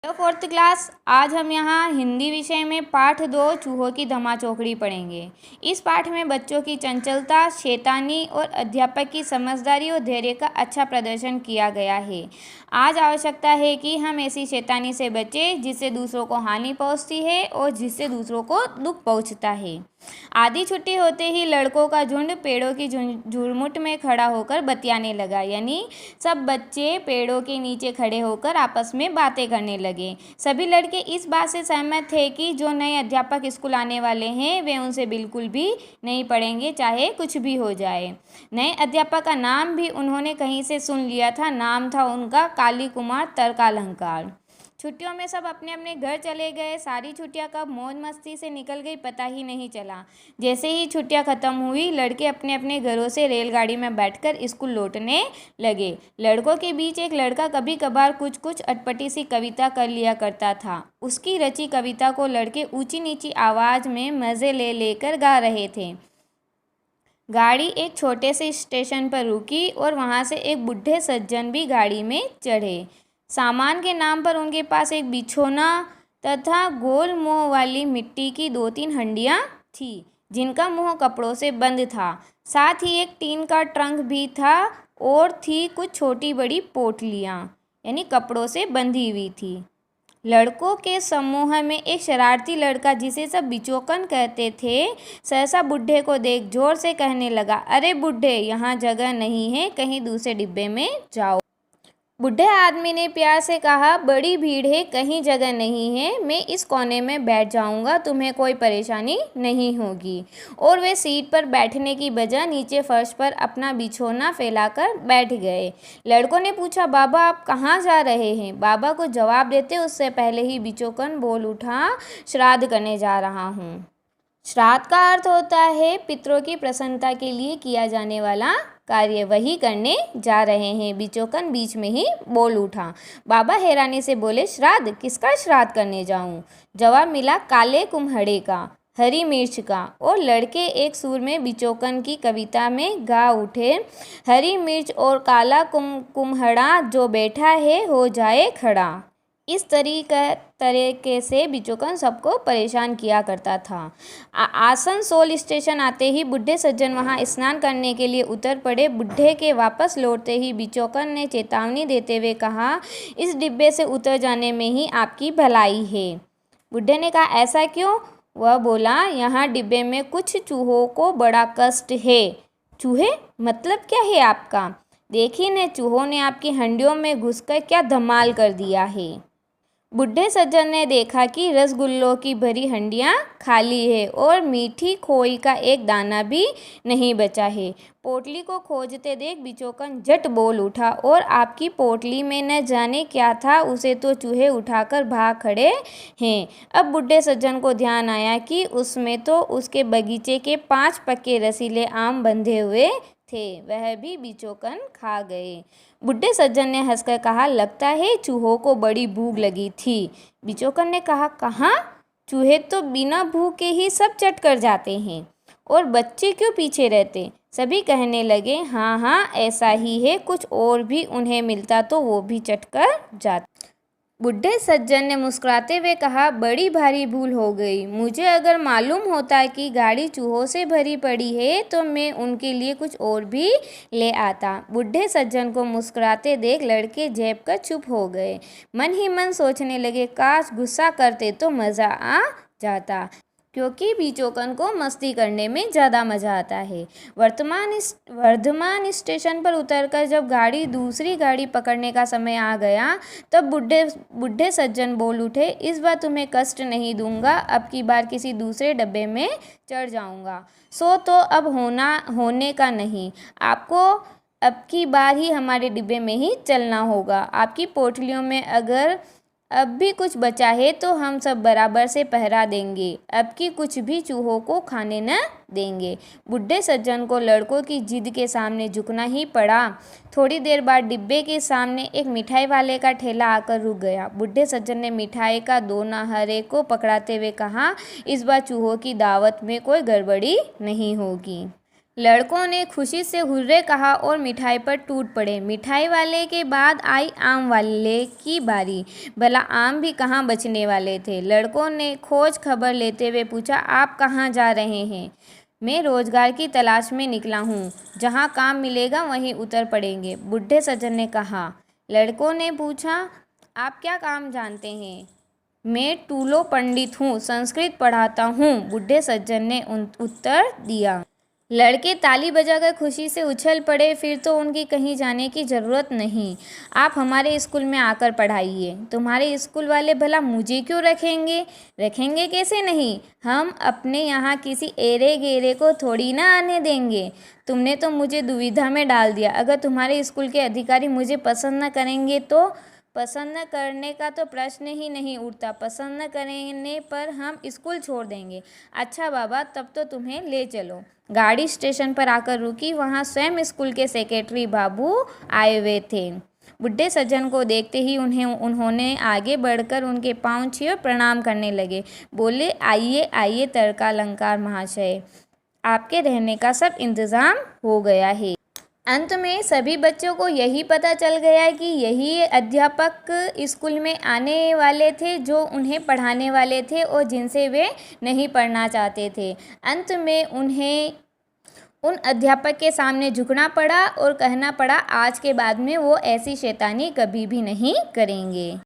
Hello fourth class. आज हम यहाँ हिंदी विषय में पाठ 2 चूहों की धमाचौकड़ी पढ़ेंगे। इस पाठ में बच्चों की चंचलता, शैतानी और अध्यापक की समझदारी और धैर्य का अच्छा प्रदर्शन किया गया है। आज आवश्यकता है कि हम ऐसी शैतानी से बचें जिससे दूसरों को हानि पहुँचती है और जिससे दूसरों को दुख पहुँचता है। आधी छुट्टी होते ही लड़कों का झुंड पेड़ों की झुरमुट में खड़ा होकर बतियाने लगा। यानी सब बच्चे पेड़ों के नीचे खड़े होकर आपस में बातें करने लगे। सभी लड़के इस बात से सहमत थे कि जो नए अध्यापक स्कूल आने वाले हैं वे उनसे बिल्कुल भी नहीं पढ़ेंगे, चाहे कुछ भी हो जाए। नए अध्यापक का नाम भी उन्होंने कहीं से सुन लिया था। नाम था उनका काली कुमार तर्कालंकार। छुट्टियों में सब अपने अपने घर चले गए। सारी छुट्टियां कब मौज मस्ती से निकल गई पता ही नहीं चला। जैसे ही छुट्टियां ख़त्म हुई लड़के अपने अपने घरों से रेलगाड़ी में बैठकर स्कूल लौटने लगे। लड़कों के बीच एक लड़का कभी कभार कुछ कुछ अटपटी सी कविता कर लिया करता था। उसकी रची कविता को लड़के ऊंची नीची आवाज़ में मज़े ले लेकर गा रहे थे। गाड़ी एक छोटे से स्टेशन पर रुकी और वहाँ से एक बूढ़े सज्जन भी गाड़ी में चढ़े। सामान के नाम पर उनके पास एक बिछोना तथा गोल मुंह वाली मिट्टी की 2-3 हंडियाँ थी जिनका मुंह कपड़ों से बंद था। साथ ही एक टीन का ट्रंक भी था और थी कुछ छोटी बड़ी पोटलियाँ यानी कपड़ों से बंधी हुई थी। लड़कों के समूह में एक शरारती लड़का जिसे सब बिचौकन कहते थे सहसा बुढ़े को देख जोर से कहने लगा, अरे बुढ़े, यहाँ जगह नहीं है, कहीं दूसरे डिब्बे में जाओ। बुढ़े आदमी ने प्यार से कहा, बड़ी भीड़ है, कहीं जगह नहीं है, मैं इस कोने में बैठ जाऊंगा, तुम्हें कोई परेशानी नहीं होगी। और वे सीट पर बैठने की बजाय नीचे फर्श पर अपना बिछौना फैलाकर बैठ गए। लड़कों ने पूछा, बाबा आप कहाँ जा रहे हैं? बाबा को जवाब देते उससे पहले ही बिचौकन बोल उठा, श्राद्ध करने जा रहा हूँ। श्राद्ध का अर्थ होता है पितरों की प्रसन्नता के लिए किया जाने वाला कार्य, वही करने जा रहे हैं। बिचौकन बीच में ही बोल उठा। बाबा हैरानी से बोले, श्राद्ध? किसका श्राद्ध करने जाऊं? जवाब मिला, काले कुम्हड़े का, हरी मिर्च का। और लड़के एक सुर में बिचौकन की कविता में गा उठे, हरी मिर्च और काला कुम्हड़ा जो बैठा है हो जाए खड़ा। इस तरीके से बिचौकन सबको परेशान किया करता था। आसनसोल स्टेशन आते ही बुढ़े सज्जन वहां स्नान करने के लिए उतर पड़े। बुढ़े के वापस लौटते ही बिचौकन ने चेतावनी देते हुए कहा, इस डिब्बे से उतर जाने में ही आपकी भलाई है। बुढ़े ने कहा, ऐसा क्यों? वह बोला, यहाँ डिब्बे में कुछ चूहों को बड़ा कष्ट है। चूहे? मतलब क्या है आपका? देखिए न, चूहों ने आपकी हंडियों में घुसकर क्या धमाल कर दिया है। बुढ़े सज्जन ने देखा कि रसगुल्लों की भरी हंडियाँ खाली है और मीठी खोई का एक दाना भी नहीं बचा है। पोटली को खोजते देख बिचौकन झट बोल उठा, और आपकी पोटली में न जाने क्या था, उसे तो चूहे उठाकर भाग खड़े हैं। अब बुढ़े सज्जन को ध्यान आया कि उसमें तो उसके बगीचे के 5 पक्के रसीले आम बंधे हुए थे, वह भी बिचौकन खा गए। बुढ़े सज्जन ने हंसकर कहा, लगता है चूहों को बड़ी भूख लगी थी। बिचौकन ने कहा, कहाँ? चूहे तो बिना भूखे ही सब चट कर जाते हैं, और बच्चे क्यों पीछे रहते? सभी कहने लगे, हाँ हाँ ऐसा ही है, कुछ और भी उन्हें मिलता तो वो भी चट कर जाते। बुढ़े सज्जन ने मुस्कुराते हुए कहा, बड़ी भारी भूल हो गई। मुझे अगर मालूम होता कि गाड़ी चूहों से भरी पड़ी है तो मैं उनके लिए कुछ और भी ले आता। बुढ़े सज्जन को मुस्कुराते देख लड़के झेप कर चुप हो गए। मन ही मन सोचने लगे, काश गुस्सा करते तो मज़ा आ जाता, क्योंकि बिचौकन को मस्ती करने में ज़्यादा मज़ा आता है। वर्धमान स्टेशन पर उतरकर जब दूसरी गाड़ी पकड़ने का समय आ गया तब बुढ़े सज्जन बोल उठे, इस बार तुम्हें कष्ट नहीं दूंगा, अब की बार किसी दूसरे डब्बे में चढ़ जाऊंगा। सो तो अब होने का नहीं, आपको अब की बार ही हमारे डिब्बे में ही चलना होगा। आपकी पोटलियों में अगर अब भी कुछ बचा है तो हम सब बराबर से पहरा देंगे, अब की कुछ भी चूहों को खाने न देंगे। बुढ़े सज्जन को लड़कों की जिद के सामने झुकना ही पड़ा। थोड़ी देर बाद डिब्बे के सामने एक मिठाई वाले का ठेला आकर रुक गया। बुढ़े सज्जन ने मिठाई का दोना हर एक को पकड़ाते हुए कहा, इस बार चूहों की दावत में कोई गड़बड़ी नहीं होगी। लड़कों ने खुशी से हुर्रे कहा और मिठाई पर टूट पड़े। मिठाई वाले के बाद आई आम वाले की बारी। भला आम भी कहाँ बचने वाले थे। लड़कों ने खोज खबर लेते हुए पूछा, आप कहाँ जा रहे हैं। मैं रोजगार की तलाश में निकला हूँ, जहाँ काम मिलेगा वहीं उतर पड़ेंगे, बूढ़े सज्जन ने कहा। लड़कों ने पूछा, आप क्या काम जानते हैं। मैं टूलो पंडित हूँ, संस्कृत पढ़ाता हूँ, बूढ़े सज्जन ने उत्तर दिया। लड़के ताली बजाकर खुशी से उछल पड़े। फिर तो उनकी कहीं जाने की ज़रूरत नहीं, आप हमारे स्कूल में आकर पढ़ाइए। तुम्हारे स्कूल वाले भला मुझे क्यों रखेंगे। रखेंगे कैसे नहीं, हम अपने यहाँ किसी एरे गेरे को थोड़ी ना आने देंगे। तुमने तो मुझे दुविधा में डाल दिया। अगर तुम्हारे स्कूल के अधिकारी मुझे पसंद न करेंगे तो। पसंद न करने का तो प्रश्न ही नहीं उठता, पसंद न करने पर हम स्कूल छोड़ देंगे। अच्छा बाबा, तब तो तुम्हें ले चलो। गाड़ी स्टेशन पर आकर रुकी। वहाँ स्वयं स्कूल के सेक्रेटरी बाबू आए हुए थे। बुढ़े सज्जन को देखते ही उन्होंने आगे बढ़कर उनके पाँव छुए और प्रणाम करने लगे। बोले, आइए आइए तर्कालंकार महाशय, आपके रहने का सब इंतज़ाम हो गया है। अंत में सभी बच्चों को यही पता चल गया कि यही अध्यापक स्कूल में आने वाले थे, जो उन्हें पढ़ाने वाले थे और जिनसे वे नहीं पढ़ना चाहते थे। अंत में उन्हें उन अध्यापक के सामने झुकना पड़ा और कहना पड़ा, आज के बाद में वो ऐसी शैतानी कभी भी नहीं करेंगे।